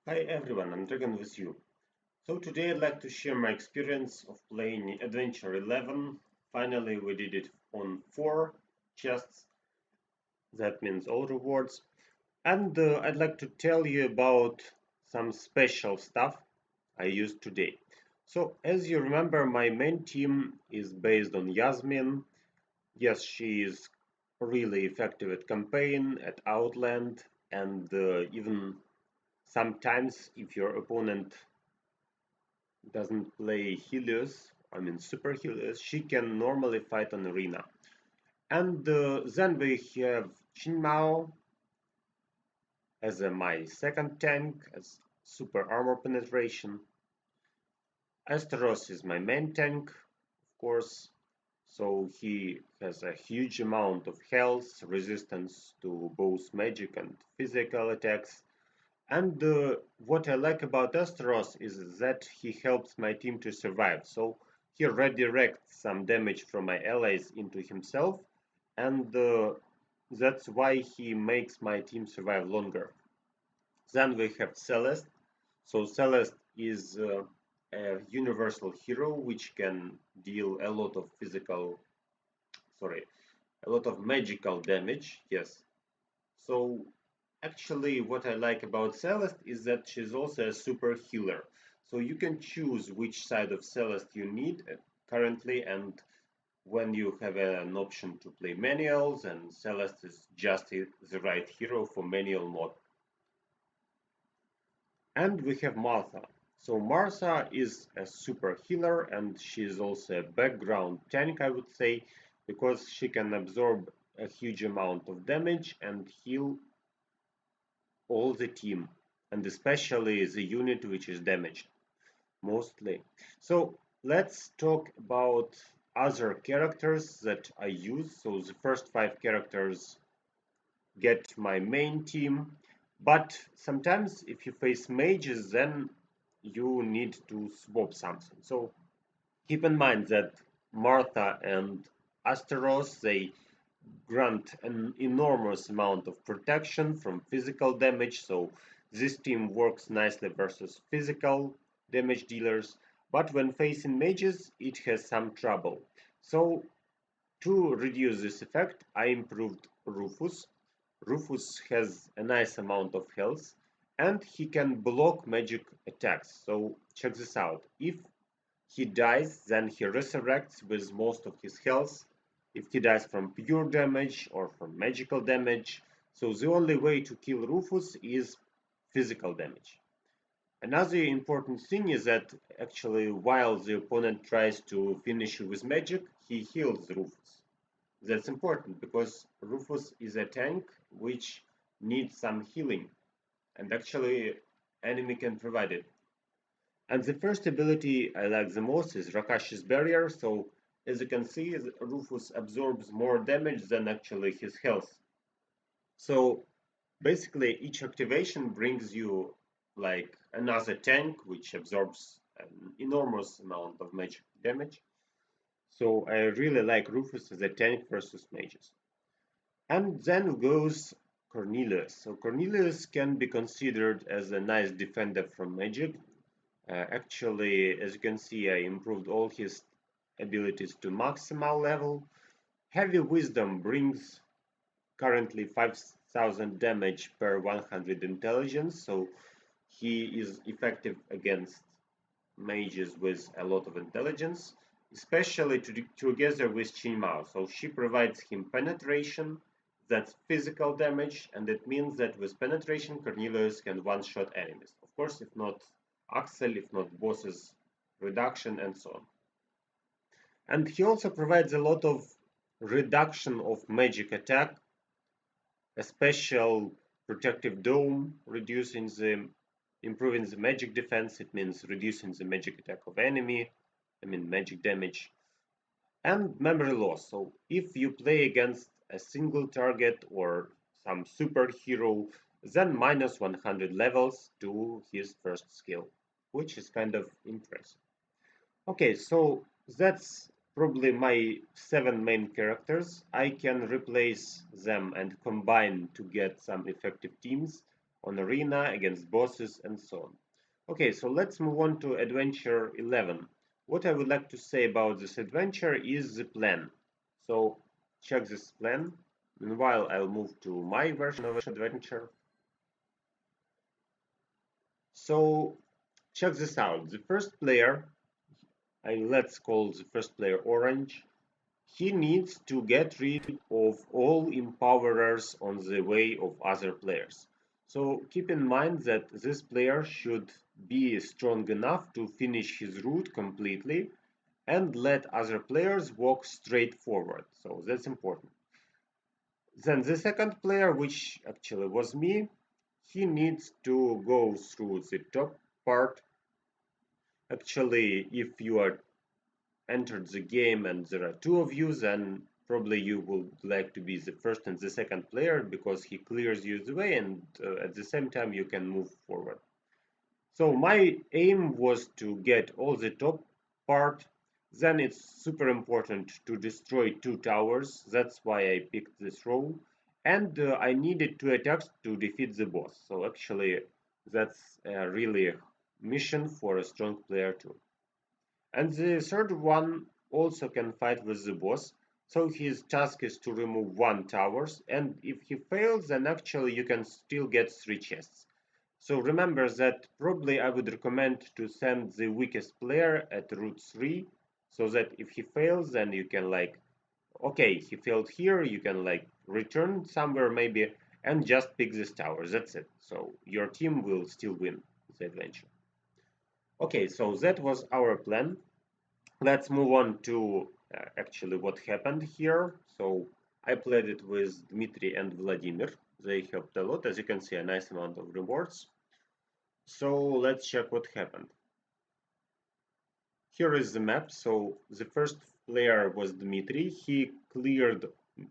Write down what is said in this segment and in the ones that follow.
Hi everyone, I'm Dragon with you. So today I'd like to share my experience of playing Adventure 11. Finally we did it on 4 chests, that means all rewards. And I'd like to tell you about some special stuff I used today. So as you remember, my main team is based on Yasmine. Yes, she is really effective at campaign, at outland, and even sometimes if your opponent doesn't play Hellios, I mean Super Hellios, she can normally fight on arena. And then we have Chinmao as my second tank, as super armor penetration. Asteros is my main tank, of course, so he has a huge amount of health, resistance to both magic and physical attacks. And what I like about Asteros is that he helps my team to survive. So he redirects some damage from my allies into himself, and that's why he makes my team survive longer. Then we have Celeste. So Celeste is a universal hero which can deal a lot of a lot of magical damage. Yes. So actually, what I like about Celeste is that she's also a super healer. So you can choose which side of Celeste you need currently, and when you have an option to play manuals, and Celeste is just the right hero for manual mode. And we have Martha. So Martha is a super healer, and she is also a background tank, I would say, because she can absorb a huge amount of damage and heal all the team, and especially the unit which is damaged mostly. So let's talk about other characters that I use. So the first 5 characters get my main team, but sometimes if you face mages, then you need to swap something. So keep in mind that Martha and Asteros, they grant an enormous amount of protection from physical damage, so this team works nicely versus physical damage dealers, but when facing mages, it has some trouble. So to reduce this effect, I improved Rufus. Rufus has a nice amount of health, and he can block magic attacks. So check this out. If he dies, then he resurrects with most of his health. If he dies from pure damage or from magical damage, so the only way to kill Rufus is physical damage. Another important thing is that actually while the opponent tries to finish you with magic, he heals Rufus. That's important because Rufus is a tank which needs some healing, and actually enemy can provide it. And the first ability I like the most is Rakashi's Barrier. So as you can see, Rufus absorbs more damage than actually his health. So basically, each activation brings you like another tank which absorbs an enormous amount of magic damage. So I really like Rufus as a tank versus mages. And then goes Cornelius. So Cornelius can be considered as a nice defender from magic. Actually, as you can see, I improved all his abilities to maximal level. Heavy Wisdom brings currently 5000 damage per 100 intelligence, so he is effective against mages with a lot of intelligence, especially together with Chinmao. So she provides him penetration, that's physical damage, and it means that with penetration, Cornelius can one-shot enemies. Of course, if not Axel, if not bosses, reduction, and so on. And he also provides a lot of reduction of magic attack, a special protective dome, improving the magic defense. It means reducing the magic attack of enemy, I mean magic damage, and memory loss. So if you play against a single target or some superhero, then minus 100 levels to his first skill, which is kind of impressive. Okay, so that's probably my 7 main characters. I can replace them and combine to get some effective teams. on arena, against bosses, and so on. Okay, so let's move on to adventure 11. What I would like to say about this adventure is the plan. So check this plan. Meanwhile, I'll move to my version of adventure. So check this out. The first player, let's call the first player Orange. He needs to get rid of all empowerers on the way of other players. So keep in mind that this player should be strong enough to finish his route completely and let other players walk straight forward. So that's important. Then the second player, which actually was me, he needs to go through the top part. Actually, if you are entered the game and there are two of you, then probably you would like to be the first and the second player because he clears you the way and at the same time you can move forward. So my aim was to get all the top part. Then it's super important to destroy 2 towers. That's why I picked this role. And I needed 2 attacks to defeat the boss. So actually that's a really mission for a strong player too. And the third one also can fight with the boss. So his task is to remove 1 towers, and if he fails, then actually you can still get 3 chests. So remember that probably I would recommend to send the weakest player at route 3, so that if he fails, then you can okay, he failed here, you can return somewhere maybe and just pick this tower. That's it. So your team will still win the adventure. Okay, so that was our plan. Let's move on to actually what happened here. So I played it with Dmitry and Vladimir. They helped a lot. As you can see, a nice amount of rewards. So let's check what happened. Here is the map. So the first player was Dmitry. He cleared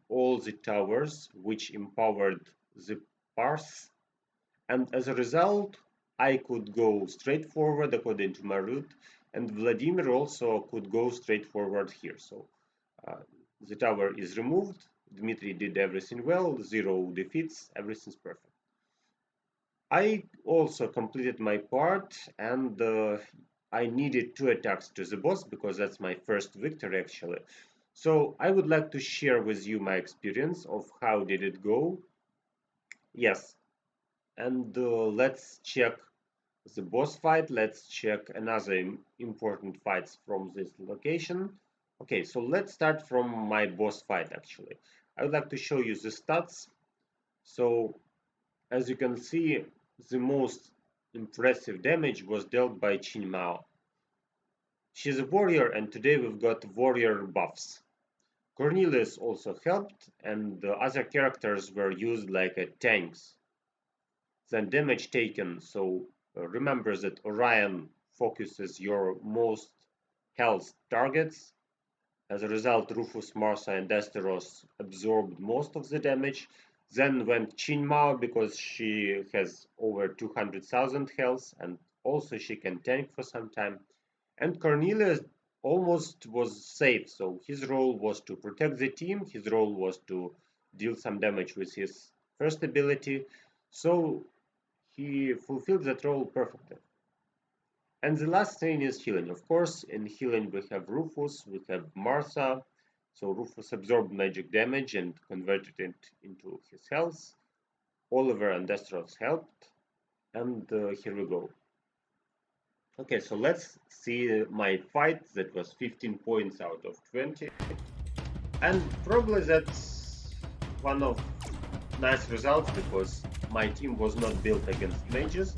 all the towers, which empowered the parse. And as a result, I could go straight forward according to my route, and Vladimir also could go straight forward here. So the tower is removed. Dmitry did everything well, 0 defeats, everything's perfect. I also completed my part, and I needed 2 attacks to the boss because that's my first victory actually. So I would like to share with you my experience of how did it go. Yes, and let's check the boss fight. Let's check another important fights from this location. Okay, so let's start from my boss fight actually. I would like to show you the stats. So as you can see, the most impressive damage was dealt by Qin Mao. She's a warrior, and today we've got warrior buffs. Cornelius also helped, and the other characters were used like tanks. Then damage taken, so remember that Orion focuses your most health targets. As a result, Rufus, Marsa, and Desteros absorbed most of the damage. Then went Qin Mao because she has over 200,000 health and also she can tank for some time. And Cornelius almost was safe, so his role was to protect the team, his role was to deal some damage with his first ability. So he fulfilled that role perfectly. And the last thing is healing. Of course, in healing we have Rufus, we have Martha. So Rufus absorbed magic damage and converted it into his health. Oliver and Destros helped. And here we go. Okay, so let's see my fight. That was 15 points out of 20. And probably that's one of nice results because my team was not built against mages.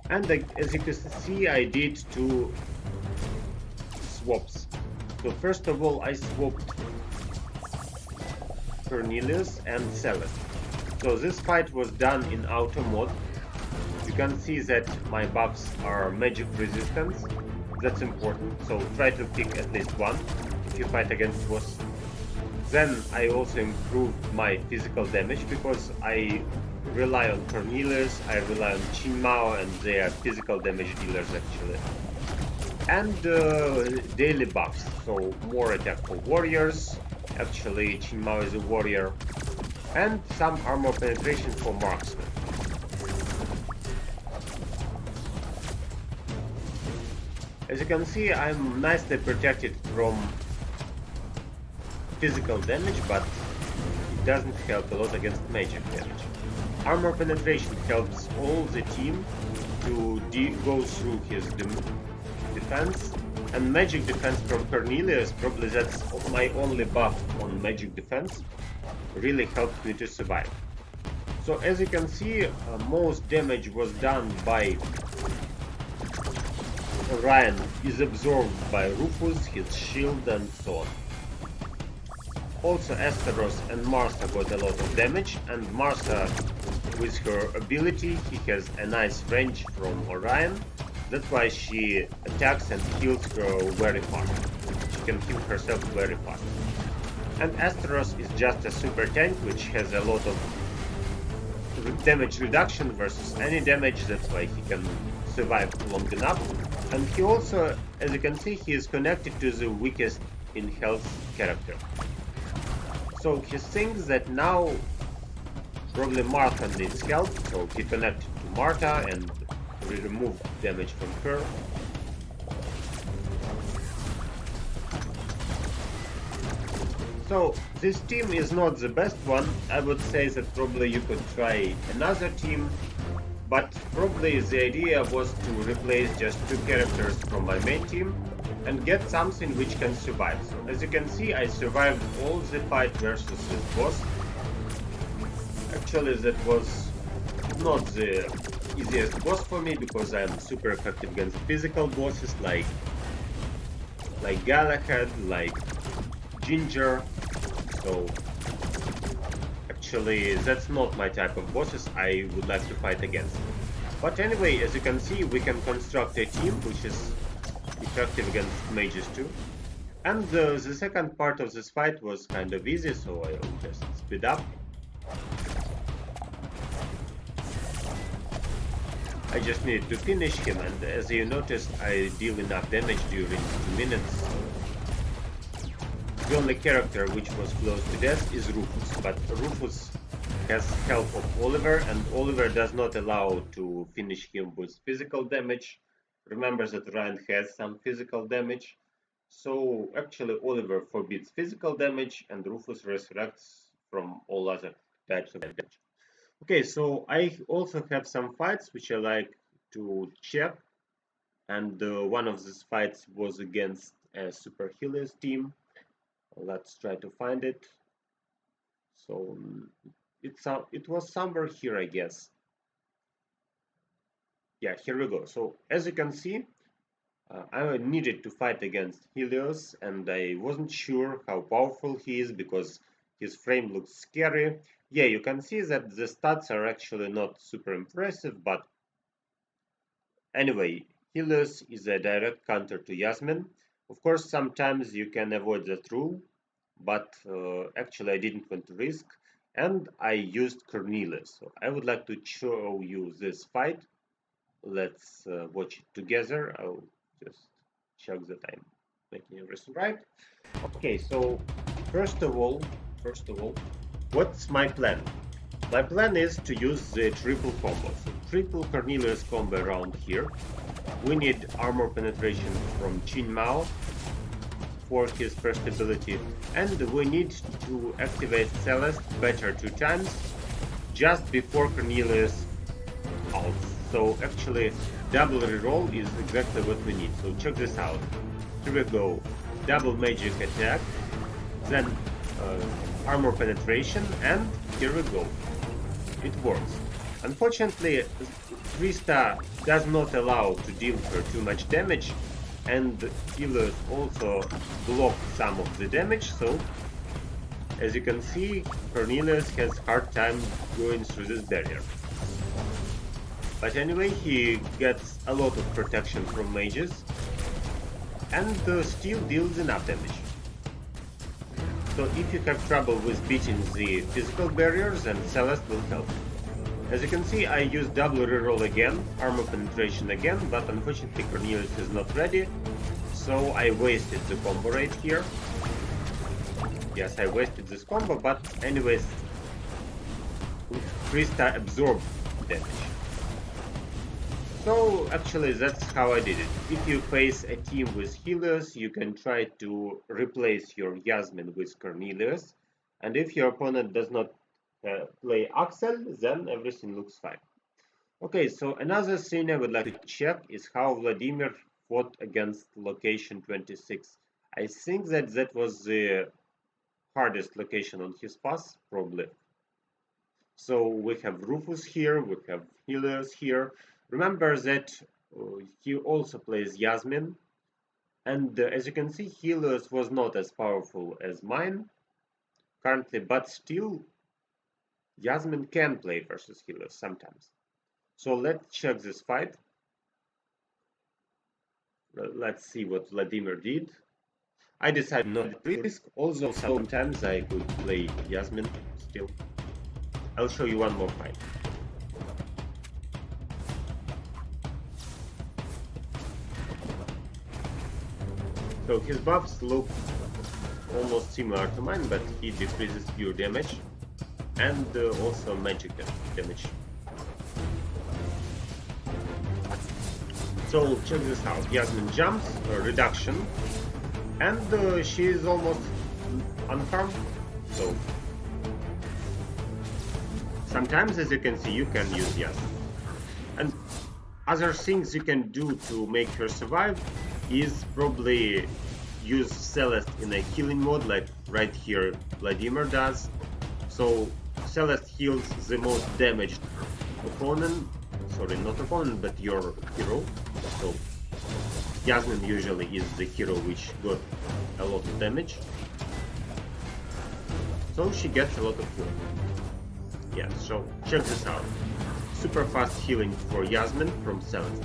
And as you can see, I did 2 swaps. So first of all, I swapped Cornelius and Celeste. So this fight was done in auto mode. You can see that my buffs are magic resistance. That's important. So try to pick at least one if you fight against boss. Then I also improved my physical damage because I rely on Cornelius, I rely on Qin Mao, and they are physical damage dealers actually. And daily buffs, so more attack for warriors, actually Qin Mao is a warrior, and some armor penetration for marksmen. As you can see, I'm nicely protected from physical damage, but it doesn't help a lot against magic damage. Armor penetration helps all the team to go through his defense, and magic defense from Cornelius, probably that's my only buff on magic defense, really helped me to survive. So as you can see, most damage was done by Ryan, is absorbed by Rufus, his shield and so on. Also Asteros and Martha got a lot of damage, and Martha, with her ability, he has a nice range from Orion. That's why she attacks and heals her very fast. She can heal herself very fast. And Asteros is just a super tank which has a lot of damage reduction versus any damage, that's why he can survive long enough. And he also, as you can see, he is connected to the weakest in health character. So he thinks that now probably Martha needs help, so he connected to Martha and removed damage from her. So this team is not the best one. I would say that probably you could try another team, but probably the idea was to replace just 2 characters from my main team and get something which can survive. So as you can see, I survived all the fight versus this boss. Actually, that was not the easiest boss for me because I'm super effective against physical bosses like Galahad, like Ginger. So actually, that's not my type of bosses I would like to fight against. But anyway, as you can see, we can construct a team which is effective against mages too. And the second part of this fight was kind of easy, so I will just speed up. I just needed to finish him, and as you noticed, I deal enough damage during 2 minutes. The only character which was close to death is Rufus, but Rufus has help of Oliver, and Oliver does not allow to finish him with physical damage. Remember that Ryan has some physical damage, so actually Oliver forbids physical damage and Rufus resurrects from all other types of damage. Okay, so I also have some fights which I like to check, and one of these fights was against a Super Hellios team. Let's try to find it. So it was somewhere here, I guess. Yeah, here we go. So as you can see, I needed to fight against Hellios, and I wasn't sure how powerful he is because his frame looks scary. Yeah, you can see that the stats are actually not super impressive, but anyway, Hellios is a direct counter to Yasmine. Of course, sometimes you can avoid that rule, but actually I didn't want to risk, and I used Cornelius. So I would like to show you this fight. Let's watch it together. I'll just check that I'm making everything right. Okay, so first of all, what's my plan? My plan is to use the triple combo. So triple Cornelius combo around here. We need armor penetration from Chin Mao for his first ability, and we need to activate Celeste better 2 times just before Cornelius ults. So actually double reroll is exactly what we need. So check this out. Here we go. Double magic attack, then armor penetration, and here we go. It works. Unfortunately, 3-star does not allow to deal her too much damage, and Hellios also block some of the damage, so as you can see, Cornelius has hard time going through this barrier. But anyway, he gets a lot of protection from mages, and still deals enough damage. So if you have trouble with beating the physical barriers, then Celeste will help. As you can see, I used double reroll again, armor penetration again, but unfortunately Cornelius is not ready, so I wasted the combo right here. Yes, I wasted this combo, but anyways, Krista absorbed damage. So actually that's how I did it. If you face a team with Hellios, you can try to replace your Yasmine with Cornelius, and if your opponent does not play Axel, then everything looks fine. Okay, so another thing I would like to check is how Vladimir fought against location 26. I think that was the hardest location on his pass, probably. So we have Rufus here, we have Helios here. Remember that he also plays Yasmin, and as you can see, Helios was not as powerful as mine currently, but still Yasmin can play versus Helios sometimes. So let's check this fight. Let's see what Vladimir did. I decided not to risk, although sometimes I could play Yasmin still. I'll show you one more fight. So his buffs look almost similar to mine, but he decreases pure damage and also magic damage. So check this out. Yasmin jumps, reduction, and she is almost unharmed. So sometimes, as you can see, you can use Yasmin. And other things you can do to make her survive is probably use Celeste in a healing mode, like right here Vladimir does. So Celeste heals the most damaged opponent, sorry, not opponent, but your hero. So Yasmin usually is the hero which got a lot of damage. So she gets a lot of healing. Yeah, so check this out. Super fast healing for Yasmin from Celeste.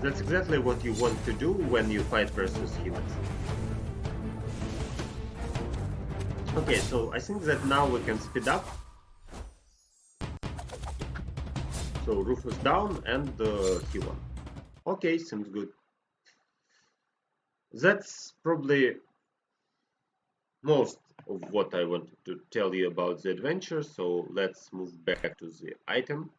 That's exactly what you want to do when you fight versus healers. Okay, so I think that now we can speed up. So Rufus down and he won. Okay, seems good. That's probably most of what I wanted to tell you about the adventure, so let's move back to the item.